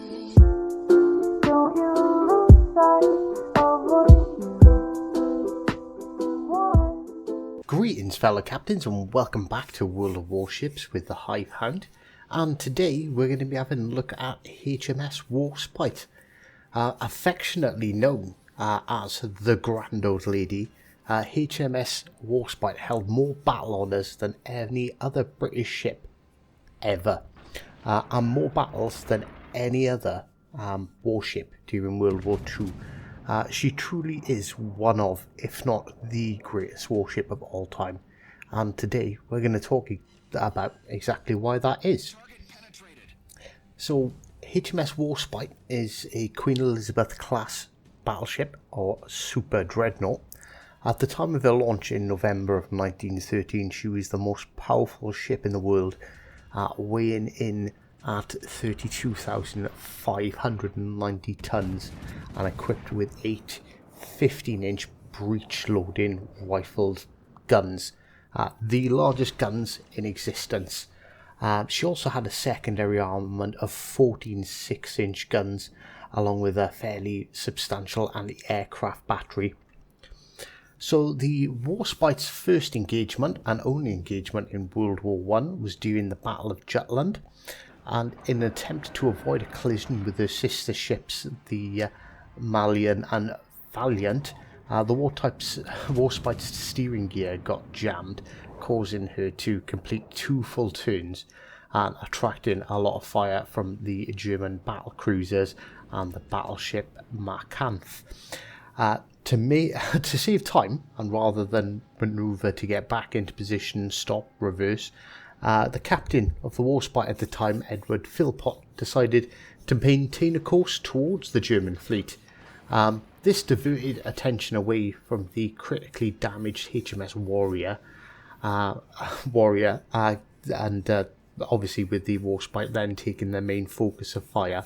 Don't you lose sight of what you want. Greetings fellow captains and welcome back to World of Warships with the Hive Hound, and today we're going to be having a look at HMS Warspite, affectionately known as the Grand Old Lady. HMS Warspite held more battle honours than any other British ship ever, and more battles than any other warship during World War II. She truly is one of, if not the greatest warship of all time, and today we're going to talk about exactly why that is. So HMS Warspite is a Queen Elizabeth class battleship or super dreadnought. At the time of her launch in November of 1913, she was the most powerful ship in the world, weighing in at 32,590 tons and equipped with 8 15-inch breech-loading rifled guns, the largest guns in existence. She also had a secondary armament of 14 6-inch guns, along with a fairly substantial anti-aircraft battery. So the Warspite's first engagement and only engagement in World War I was during the Battle of Jutland, and in an attempt to avoid a collision with her sister ships, the Malian and Valiant, the Warspite's steering gear got jammed, causing her to complete 2 full turns and attracting a lot of fire from the German battle cruisers and the battleship Markanth. To save time, and rather than manoeuvre to get back into position, stop, reverse, the captain of the Warspite at the time, Edward Philpott, decided to maintain a course towards the German fleet. This diverted attention away from the critically damaged HMS Warrior, and obviously with the Warspite then taking their main focus of fire.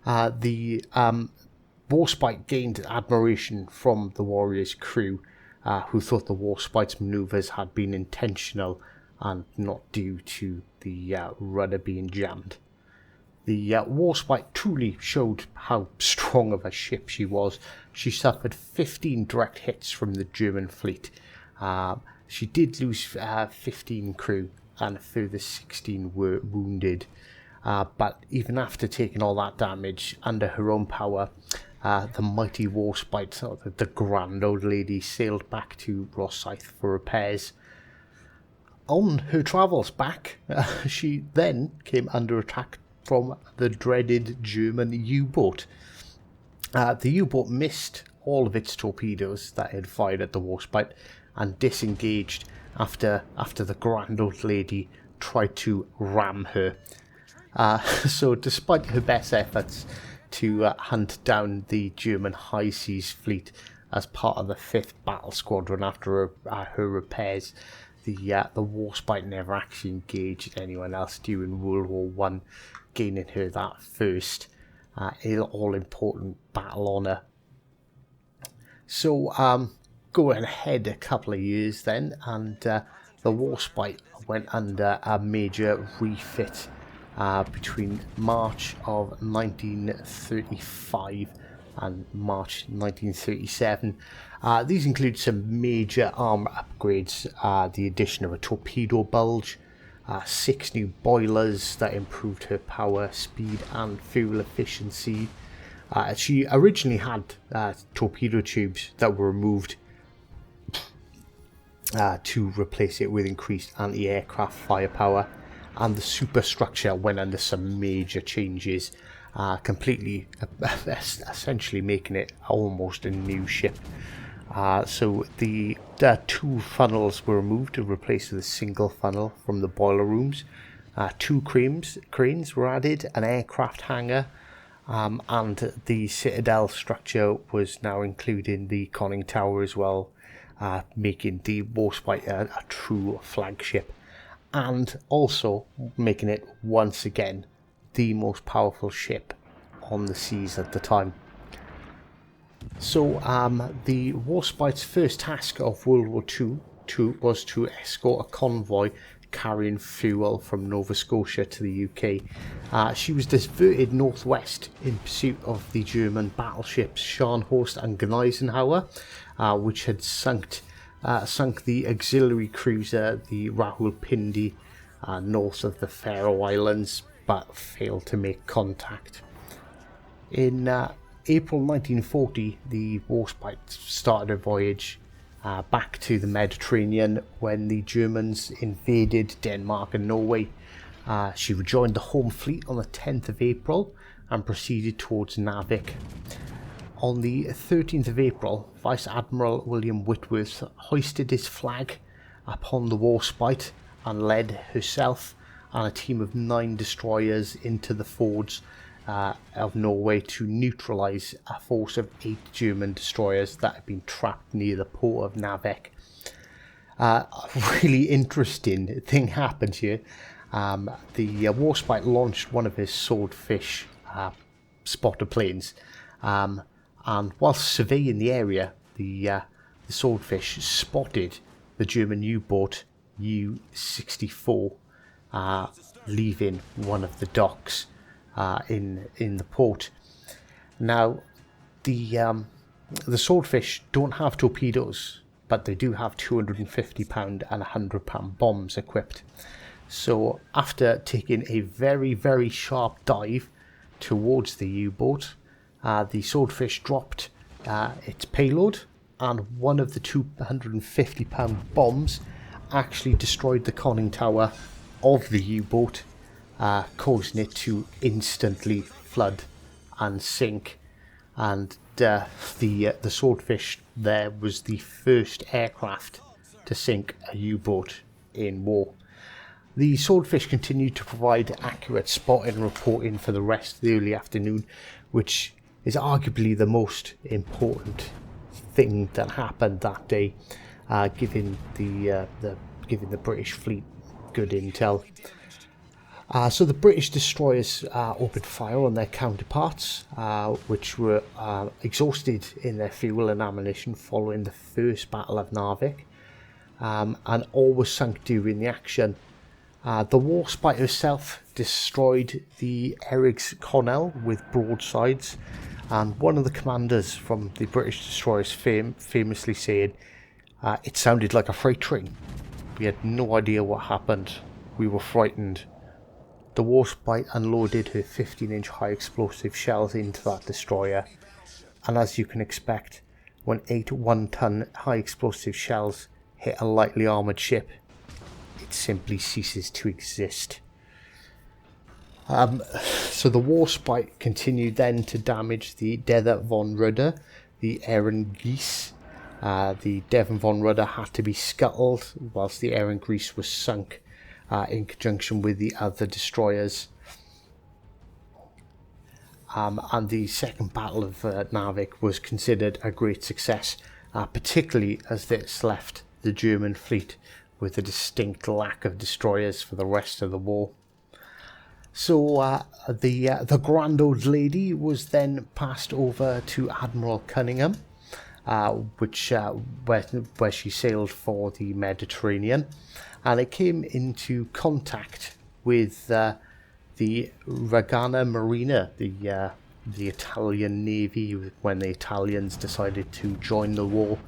The Warspite gained admiration from the Warrior's crew, who thought the Warspite's manoeuvres had been intentional and not due to the rudder being jammed. The Warspite truly showed how strong of a ship she was. She suffered 15 direct hits from the German fleet. She did lose 15 crew and a further 16 were wounded. But even after taking all that damage, under her own power, the mighty Warspite, the Grand Old Lady, sailed back to Rosyth for repairs. On her travels back, she then came under attack from the dreaded German U-boat. The U-boat missed all of its torpedoes that it had fired at the Warspite and disengaged after the Grand Old Lady tried to ram her. So despite her best efforts to hunt down the German High Seas fleet as part of the 5th Battle Squadron after her repairs, the Warspite never actually engaged anyone else during World War I, gaining her that first all-important battle honour. So going ahead a couple of years then, and the Warspite went under a major refit between March of 1935 and March 1937. These include some major armour upgrades, the addition of a torpedo bulge, 6 new boilers that improved her power, speed and fuel efficiency. She originally had torpedo tubes that were removed to replace it with increased anti-aircraft firepower, and the superstructure went under some major changes, completely, essentially making it almost a new ship. So the 2 funnels were removed to replace with a single funnel from the boiler rooms. 2 cranes were added, an aircraft hangar, and the citadel structure was now including the conning tower as well, making the Warspite a true flagship, and also making it once again the most powerful ship on the seas at the time. So the Warspite's first task of World War II was to escort a convoy carrying fuel from Nova Scotia to the UK. She was diverted northwest in pursuit of the German battleships Scharnhorst and Gneisenauer, which had sunk the auxiliary cruiser, the Rahulpindi, north of the Faroe Islands, but failed to make contact. In April 1940, the Warspite started a voyage back to the Mediterranean when the Germans invaded Denmark and Norway. She rejoined the home fleet on the 10th of April and proceeded towards Narvik. On the 13th of April, Vice Admiral William Whitworth hoisted his flag upon the Warspite and led herself and a team of 9 destroyers into the fords of Norway to neutralise a force of 8 German destroyers that had been trapped near the port of Narvik. A really interesting thing happened here. The Warspite launched one of his swordfish spotter planes, and whilst surveying the area, the swordfish spotted the German U-boat U-64 leaving one of the docks in the port. Now, the swordfish don't have torpedoes, but they do have 250-pound and 100-pound bombs equipped. So after taking a very, very sharp dive towards the U-boat, the swordfish dropped its payload, and one of the 250-pound bombs actually destroyed the conning tower of the U-boat, causing it to instantly flood and sink. And the swordfish there was the first aircraft to sink a U-boat in war. The swordfish continued to provide accurate spotting and reporting for the rest of the early afternoon, which is arguably the most important thing that happened that day, giving the British fleet good intel. So the British destroyers opened fire on their counterparts, which were exhausted in their fuel and ammunition following the First Battle of Narvik, and all was sunk during the action. The Warspite herself destroyed the Eric's Connell with broadsides, and one of the commanders from the British destroyers famously said, "It sounded like a freight train. We had no idea what happened. We were frightened." The Warspite unloaded her 15-inch high explosive shells into that destroyer, and as you can expect, when 8 one-ton high explosive shells hit a lightly armoured ship, it simply ceases to exist. So the Warspite continued then to damage the Dether von Rudder, the Ehrengeist. The Devon von Rudder had to be scuttled, whilst the Ehrengeist was sunk in conjunction with the other destroyers. And the Second Battle of Narvik was considered a great success, particularly as this left the German fleet with a distinct lack of destroyers for the rest of the war. So the Grand Old Lady was then passed over to Admiral Cunningham, where she sailed for the Mediterranean, and it came into contact with the Regana Marina, the Italian Navy, when the Italians decided to join the war.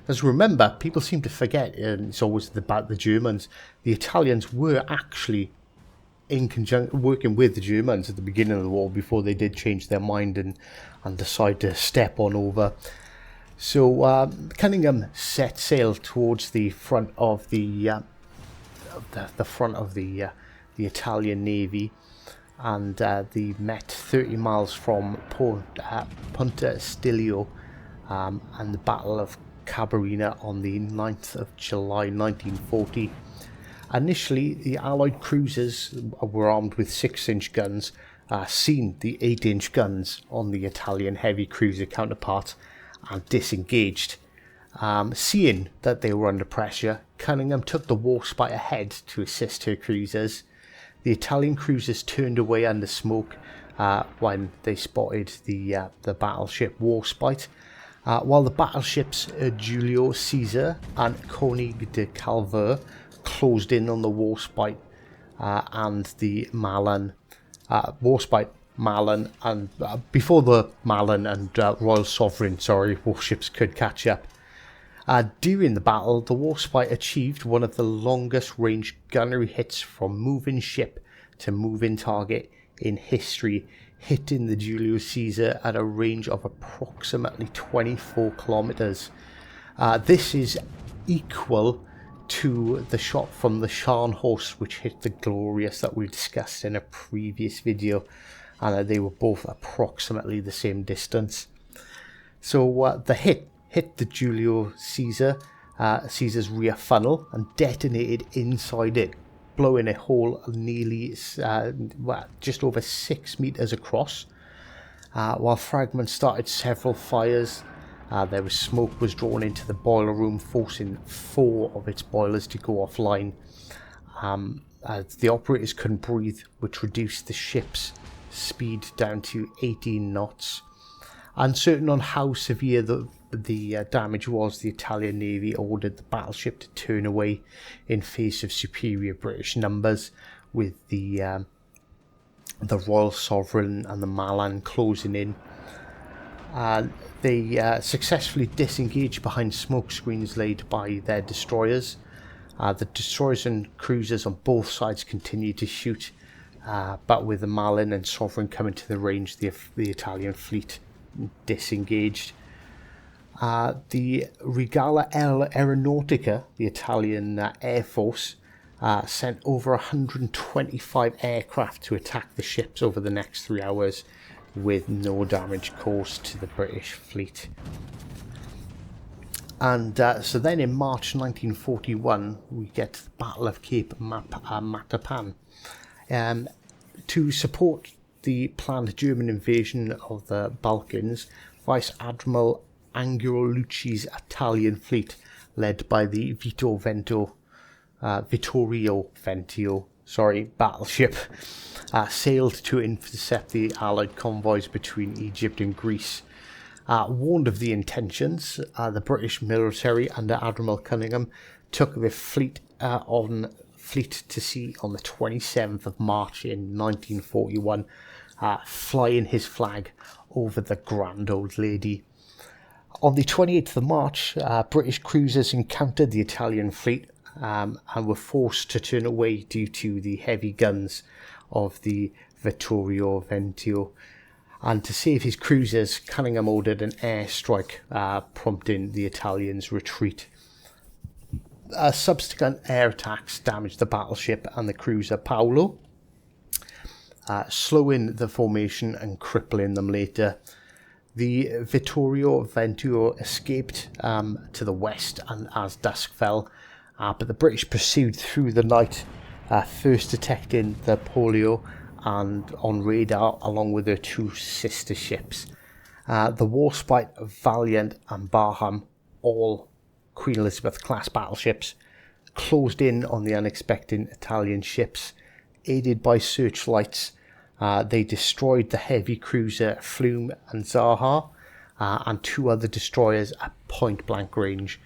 As remember, people seem to forget, and it's always about the Germans. The Italians were actually in conjunction working with the Germans at the beginning of the war before they did change their mind and decide to step on over. So Cunningham set sail towards the front of the Italian Navy, and they met 30 miles from Punta Stilio, and the Battle of Cabarina on the 9th of July 1940. Initially, the Allied cruisers were armed with 6-inch guns, seen the 8-inch guns on the Italian heavy cruiser counterpart, and disengaged. Seeing that they were under pressure, Cunningham took the Warspite ahead to assist her cruisers. The Italian cruisers turned away under smoke when they spotted the battleship Warspite, while the battleships Giulio Caesar and Konig de Calver closed in on the Warspite and the Malin. Warspite, Malin, and before the Malin and Royal Sovereign, warships could catch up. During the battle, the Warspite achieved one of the longest range gunnery hits from moving ship to moving target in history, hitting the Julius Caesar at a range of approximately 24 kilometers. This is equal to the shot from the Scharnhorst, which hit the Glorious that we discussed in a previous video, and they were both approximately the same distance. So the hit the Julio Caesar's rear funnel and detonated inside it, blowing a hole nearly just over 6 meters across. While fragments started several fires, there was smoke was drawn into the boiler room, forcing 4 of its boilers to go offline. The operators couldn't breathe, which reduced the ship's speed down to 18 knots. Uncertain on how severe the damage was, the Italian Navy ordered the battleship to turn away in face of superior British numbers, with the Royal Sovereign and the Malin closing in. They successfully disengaged behind smoke screens laid by their destroyers. The destroyers and cruisers on both sides continued to shoot, but with the Malin and Sovereign coming to the range, the Italian fleet disengaged. The Regala Aeronautica, the Italian Air Force, sent over 125 aircraft to attack the ships over the next 3 hours, with no damage caused to the British fleet. And so then in March 1941, we get the Battle of Cape Matapan. To support the planned German invasion of the Balkans, Vice Admiral Angiolucci's Italian fleet, led by the Vittorio Ventio battleship, sailed to intercept the Allied convoys between Egypt and Greece. Warned of the intentions, the British military under Admiral Cunningham took the fleet to sea on the 27th of March in 1941, flying his flag over the Grand Old Lady. On the 28th of March, British cruisers encountered the Italian fleet and were forced to turn away due to the heavy guns of the Vittorio Ventio. And to save his cruisers, Cunningham ordered an airstrike, prompting the Italians' retreat. Subsequent air attacks damaged the battleship and the cruiser Paolo, slowing the formation and crippling them later. The Vittorio Ventio escaped to the west and as dusk fell, but the British pursued through the night, first detecting the Polio and on radar along with their 2 sister ships. The Warspite, Valiant and Barham, all Queen Elizabeth class battleships, closed in on the unexpected Italian ships. Aided by searchlights, they destroyed the heavy cruiser Flume and Zaha and 2 other destroyers at point-blank range.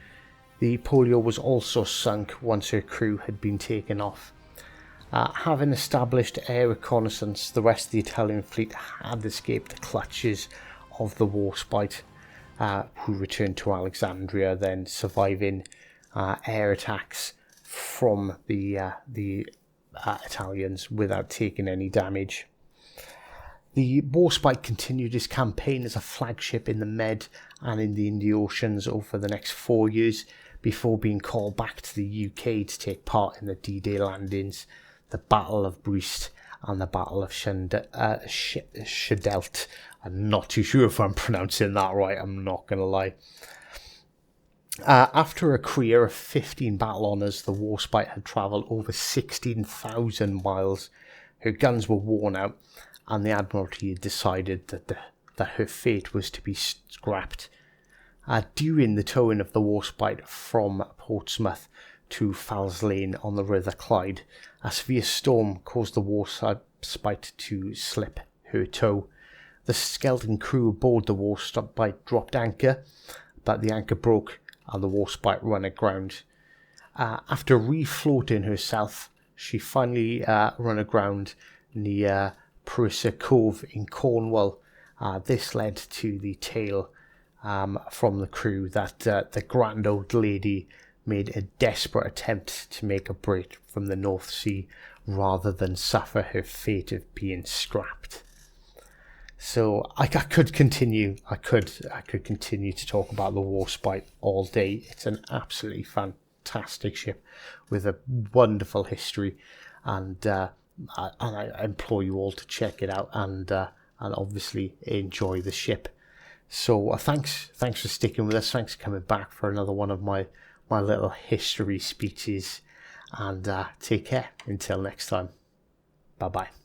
The Polio was also sunk once her crew had been taken off. Having established air reconnaissance, the rest of the Italian fleet had escaped the clutches of the Warspite, who returned to Alexandria, then surviving air attacks from the Italians without taking any damage. The Warspite continued its campaign as a flagship in the Med and in the Indian Oceans over the next 4 years, before being called back to the UK to take part in the D-Day landings, the Battle of Brest and the Battle of Schedelt. I'm not too sure if I'm pronouncing that right, I'm not going to lie. After a career of 15 battle honours, the Warspite had travelled over 16,000 miles. Her guns were worn out, and the Admiralty had decided that her fate was to be scrapped. During the towing of the Warspite from Portsmouth to Falls Lane on the River Clyde, a severe storm caused the Warspite to slip her tow. The skeleton crew aboard the Warspite dropped anchor, but the anchor broke and the Warspite ran aground. After refloating herself, she finally ran aground near Purser Cove in Cornwall. This led to the tale from the crew that the grand old lady made a desperate attempt to make a break from the North Sea rather than suffer her fate of being scrapped. So I could continue. I could continue to talk about the Warspite all day. It's an absolutely fantastic ship with a wonderful history, and I implore you all to check it out and obviously enjoy the ship. So thanks for sticking with us. Thanks for coming back for another one of my little history speeches, and take care until next time. Bye bye.